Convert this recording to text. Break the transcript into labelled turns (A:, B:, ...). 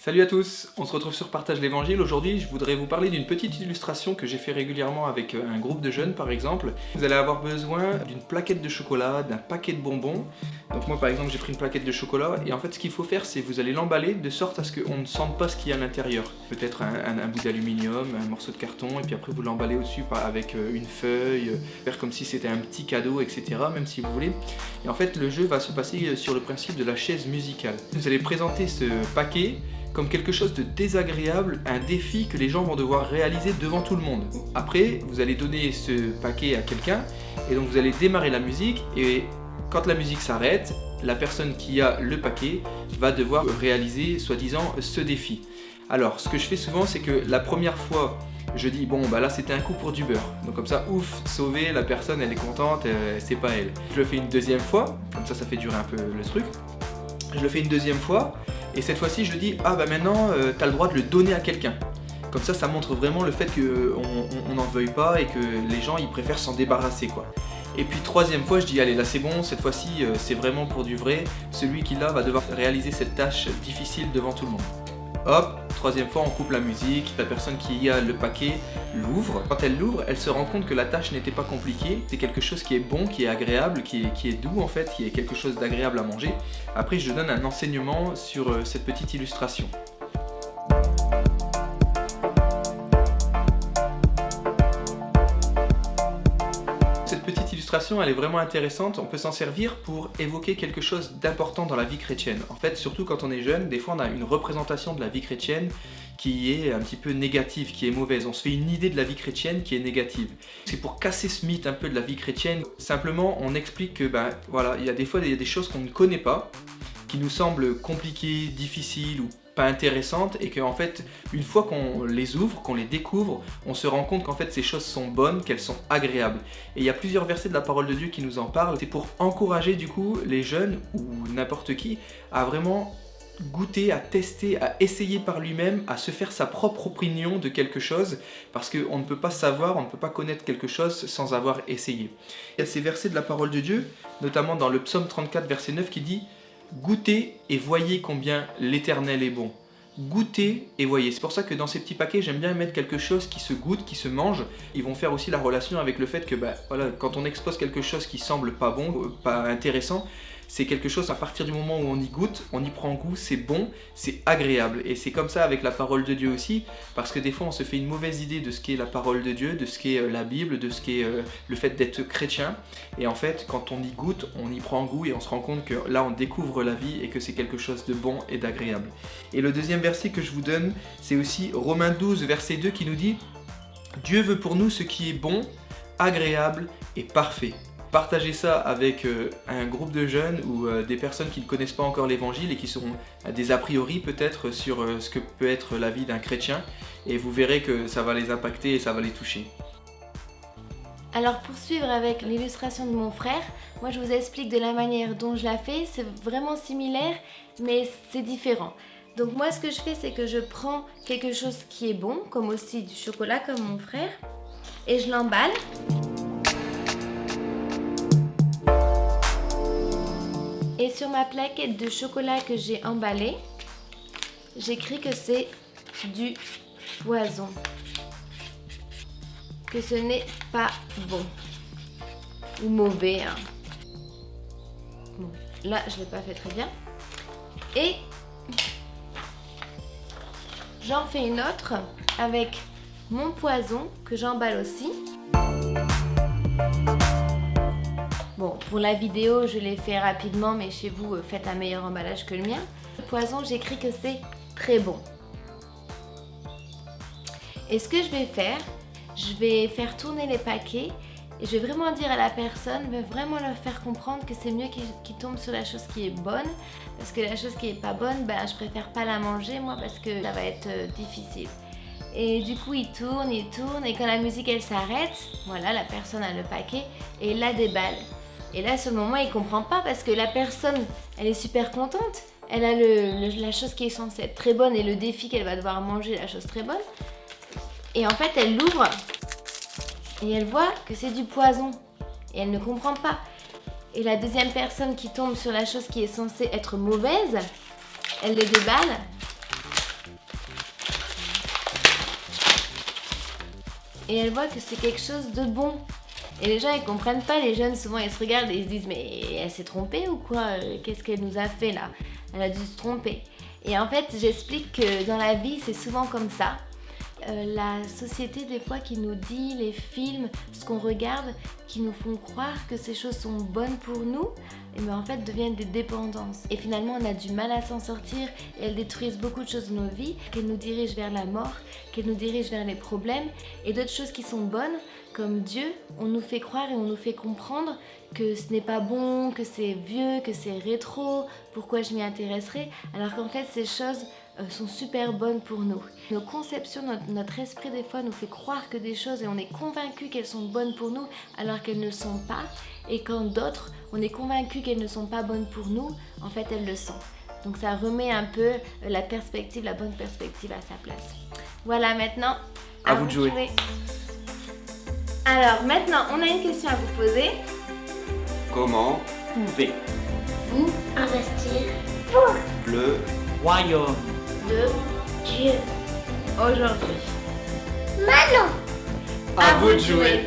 A: Salut à tous, on se retrouve sur Partage l'Évangile. Aujourd'hui, je voudrais vous parler d'une petite illustration que j'ai fait régulièrement avec un groupe de jeunes par exemple. Vous allez avoir besoin d'une plaquette de chocolat, d'un paquet de bonbons. Donc moi par exemple, j'ai pris une plaquette de chocolat et en fait ce qu'il faut faire, c'est vous allez l'emballer de sorte à ce qu'on ne sente pas ce qu'il y a à l'intérieur. Peut-être un bout d'aluminium, un morceau de carton et puis après vous l'emballez au-dessus avec une feuille, faire comme si c'était un petit cadeau, etc. même si vous voulez. Et en fait le jeu va se passer sur le principe de la chaise musicale. Vous allez présenter ce paquet comme quelque chose de désagréable, un défi que les gens vont devoir réaliser devant tout le monde. Après, vous allez donner ce paquet à quelqu'un, et donc vous allez démarrer la musique, et quand la musique s'arrête, la personne qui a le paquet va devoir réaliser, soi-disant, ce défi. Alors, ce que je fais souvent, c'est que la première fois, je dis, bon, bah là c'était un coup pour du beurre. Donc comme ça, ouf, sauvé, la personne, elle est contente, c'est pas elle. Je le fais une deuxième fois, comme ça fait durer un peu le truc. Je le fais une deuxième fois, et cette fois-ci je dis ah bah maintenant t'as le droit de le donner à quelqu'un. Comme ça montre vraiment le fait qu'on n'en veuille pas et que les gens ils préfèrent s'en débarrasser quoi. Et puis troisième fois je dis allez là c'est bon, cette fois-ci c'est vraiment pour du vrai, celui qui là va devoir réaliser cette tâche difficile devant tout le monde. Hop, troisième fois on coupe la musique, la personne qui a le paquet l'ouvre. Quand elle l'ouvre, elle se rend compte que la tâche n'était pas compliquée, c'est quelque chose qui est bon, qui est agréable, qui est doux en fait, qui est quelque chose d'agréable à manger. Après je donne un enseignement sur cette petite illustration. Cette petite illustration, elle est vraiment intéressante, on peut s'en servir pour évoquer quelque chose d'important dans la vie chrétienne. En fait, surtout quand on est jeune, des fois on a une représentation de la vie chrétienne qui est un petit peu négative, qui est mauvaise. On se fait une idée de la vie chrétienne qui est négative. C'est pour casser ce mythe un peu de la vie chrétienne. Simplement, on explique que voilà, il y a des fois des choses qu'on ne connaît pas, qui nous semblent compliquées, difficiles ou pas intéressantes, et qu'en fait, une fois qu'on les ouvre, qu'on les découvre, on se rend compte qu'en fait ces choses sont bonnes, qu'elles sont agréables. Et il y a plusieurs versets de la parole de Dieu qui nous en parlent. C'est pour encourager du coup les jeunes ou n'importe qui à vraiment goûter, à tester, à essayer par lui-même, à se faire sa propre opinion de quelque chose, parce qu'on ne peut pas savoir, on ne peut pas connaître quelque chose sans avoir essayé. Il y a ces versets de la parole de Dieu, notamment dans le psaume 34 verset 9 qui dit « Goûtez et voyez combien l'Éternel est bon ». Goûtez et voyez. C'est pour ça que dans ces petits paquets, j'aime bien mettre quelque chose qui se goûte, qui se mange. Ils vont faire aussi la relation avec le fait que voilà, quand on expose quelque chose qui semble pas bon, pas intéressant, c'est quelque chose à partir du moment où on y goûte, on y prend goût, c'est bon, c'est agréable. Et c'est comme ça avec la parole de Dieu aussi, parce que des fois on se fait une mauvaise idée de ce qu'est la parole de Dieu, de ce qu'est la Bible, de ce qu'est le fait d'être chrétien. Et en fait, quand on y goûte, on y prend goût et on se rend compte que là on découvre la vie et que c'est quelque chose de bon et d'agréable. Et le deuxième verset que je vous donne, c'est aussi Romains 12 verset 2 qui nous dit « Dieu veut pour nous ce qui est bon, agréable et parfait ». Partagez ça avec un groupe de jeunes ou des personnes qui ne connaissent pas encore l'évangile et qui seront des a priori peut-être sur ce que peut être la vie d'un chrétien, et vous verrez que ça va les impacter et ça va les toucher.
B: Alors pour suivre avec l'illustration de mon frère, moi je vous explique de la manière dont je la fais, c'est vraiment similaire mais c'est différent. Donc moi ce que je fais c'est que je prends quelque chose qui est bon, comme aussi du chocolat comme mon frère, et je l'emballe. Et sur ma plaquette de chocolat que j'ai emballée, j'écris que c'est du poison. Que ce n'est pas bon. Ou mauvais. Hein. Bon, là, je ne l'ai pas fait très bien. Et j'en fais une autre avec mon poison que j'emballe aussi. Bon, pour la vidéo, je l'ai fait rapidement, mais chez vous, faites un meilleur emballage que le mien. Le poison, j'écris que c'est très bon. Et ce que je vais faire tourner les paquets et je vais vraiment dire à la personne, vraiment leur faire comprendre que c'est mieux qu'il tombe sur la chose qui est bonne, parce que la chose qui est pas bonne, je préfère pas la manger moi parce que ça va être difficile. Et du coup il tourne, et quand la musique elle s'arrête, voilà, la personne a le paquet et il la déballe. Et là, à ce moment, il comprend pas parce que la personne, elle est super contente. Elle a la chose qui est censée être très bonne et le défi qu'elle va devoir manger, la chose très bonne. Et en fait, elle l'ouvre et elle voit que c'est du poison. Et elle ne comprend pas. Et la deuxième personne qui tombe sur la chose qui est censée être mauvaise, elle le déballe et elle voit que c'est quelque chose de bon. Et les gens ils comprennent pas, les jeunes souvent ils se regardent et ils se disent mais elle s'est trompée ou quoi? Qu'est-ce qu'elle nous a fait là? Elle a dû se tromper. Et en fait j'explique que dans la vie c'est souvent comme ça. La société des fois qui nous dit, les films, ce qu'on regarde, qui nous font croire que ces choses sont bonnes pour nous, et bien en fait deviennent des dépendances. Et finalement on a du mal à s'en sortir et elles détruisent beaucoup de choses dans nos vies, qu'elles nous dirigent vers la mort, qu'elles nous dirigent vers les problèmes et d'autres choses qui sont bonnes, comme Dieu, on nous fait croire et on nous fait comprendre que ce n'est pas bon, que c'est vieux, que c'est rétro, pourquoi je m'y intéresserai, alors qu'en fait ces choses sont super bonnes pour nous. Nos conceptions, notre esprit des fois nous fait croire que des choses et on est convaincu qu'elles sont bonnes pour nous alors qu'elles ne le sont pas. Et quand d'autres, on est convaincu qu'elles ne sont pas bonnes pour nous, en fait elles le sont. Donc ça remet un peu la perspective, la bonne perspective à sa place. Voilà, maintenant,
A: à vous de jouer.
B: Alors maintenant, on a une question à vous poser.
C: Comment pouvez-vous
D: investir
C: le
D: royaume
B: de
D: Dieu
B: aujourd'hui?
D: maintenant?
C: À vous de jouer.